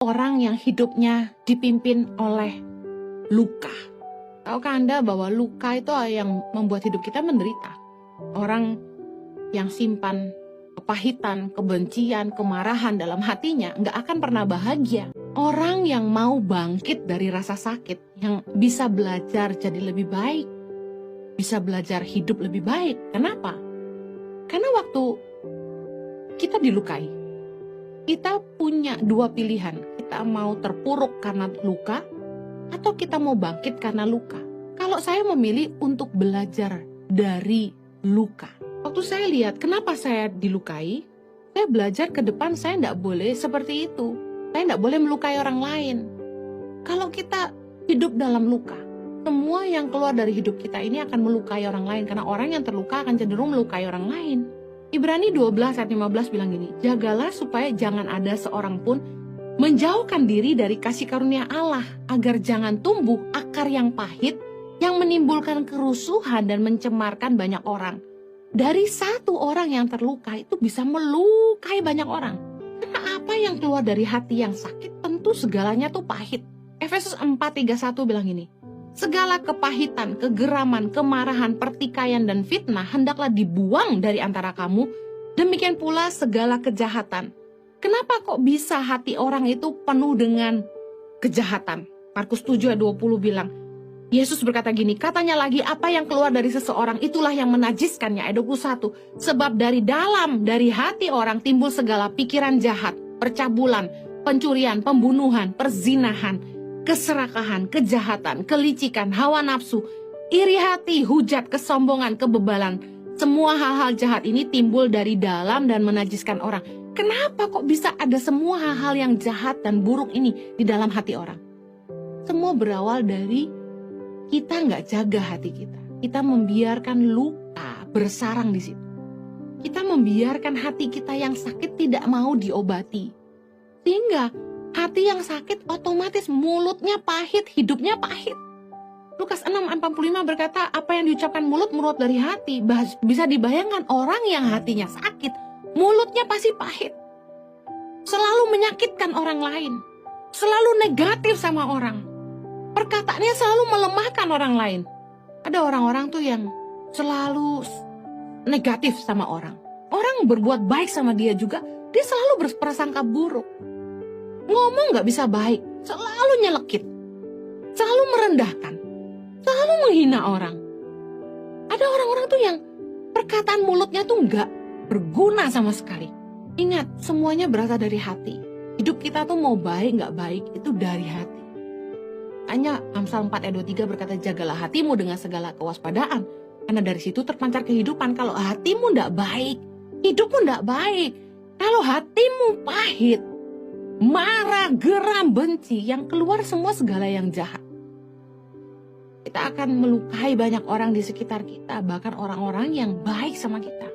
orang yang hidupnya dipimpin oleh luka. Tahukah Anda bahwa luka itu yang membuat hidup kita menderita? Orang yang simpan kepahitan, kebencian, kemarahan dalam hatinya nggak akan pernah bahagia. Orang yang mau bangkit dari rasa sakit, yang bisa belajar jadi lebih baik, bisa belajar hidup lebih baik. Kenapa? Karena waktu kita dilukai, kita punya dua pilihan. Kita mau terpuruk karena luka, atau kita mau bangkit karena luka. Kalau saya memilih untuk belajar dari luka. Waktu saya lihat kenapa saya dilukai, saya belajar ke depan saya tidak boleh seperti itu. Saya tidak boleh melukai orang lain. Kalau kita hidup dalam luka, semua yang keluar dari hidup kita ini akan melukai orang lain. Karena orang yang terluka akan cenderung melukai orang lain. Ibrani 12 ayat 15 bilang gini, jagalah supaya jangan ada seorang pun menjauhkan diri dari kasih karunia Allah, agar jangan tumbuh akar yang pahit, yang menimbulkan kerusuhan dan mencemarkan banyak orang. Dari satu orang yang terluka itu bisa melukai banyak orang. Karena apa yang keluar dari hati yang sakit, tentu segalanya tuh pahit. Efesus 4:31 bilang gini, segala kepahitan, kegeraman, kemarahan, pertikaian, dan fitnah hendaklah dibuang dari antara kamu, demikian pula segala kejahatan. Kenapa kok bisa hati orang itu penuh dengan kejahatan? Markus 7:20 bilang, Yesus berkata gini, katanya lagi apa yang keluar dari seseorang itulah yang menajiskannya. Ayat 21, sebab dari dalam, dari hati orang timbul segala pikiran jahat, percabulan, pencurian, pembunuhan, perzinahan, keserakahan, kejahatan, kelicikan, hawa nafsu, iri hati, hujat, kesombongan, kebebalan. Semua hal-hal jahat ini timbul dari dalam dan menajiskan orang. Kenapa kok bisa ada semua hal-hal yang jahat dan buruk ini di dalam hati orang? Semua berawal dari kita nggak jaga hati kita. Kita membiarkan luka bersarang di situ. Kita membiarkan hati kita yang sakit tidak mau diobati. Sehingga hati yang sakit otomatis mulutnya pahit, hidupnya pahit. Lukas 6:45 berkata, apa yang diucapkan mulut dari hati. Bisa dibayangkan orang yang hatinya sakit, mulutnya pasti pahit. Selalu menyakitkan orang lain. Selalu negatif sama orang. Perkataannya selalu melemahkan orang lain. Ada orang-orang tuh yang selalu negatif sama orang. Orang berbuat baik sama dia juga, dia selalu berprasangka buruk. Ngomong gak bisa baik, selalu nyelekit. Selalu merendahkan. Selalu menghina orang. Ada orang-orang tuh yang perkataan mulutnya tuh gak berguna sama sekali. Ingat, semuanya berasal dari hati. Hidup kita tuh mau baik gak baik, itu dari hati. Hanya Amsal 4 ayat 23 berkata, jagalah hatimu dengan segala kewaspadaan. Karena dari situ terpancar kehidupan. Kalau hatimu gak baik, hidupmu gak baik. Kalau hatimu pahit, marah, geram, benci, yang keluar semua segala yang jahat. Kita akan melukai banyak orang di sekitar kita, bahkan orang-orang yang baik sama kita.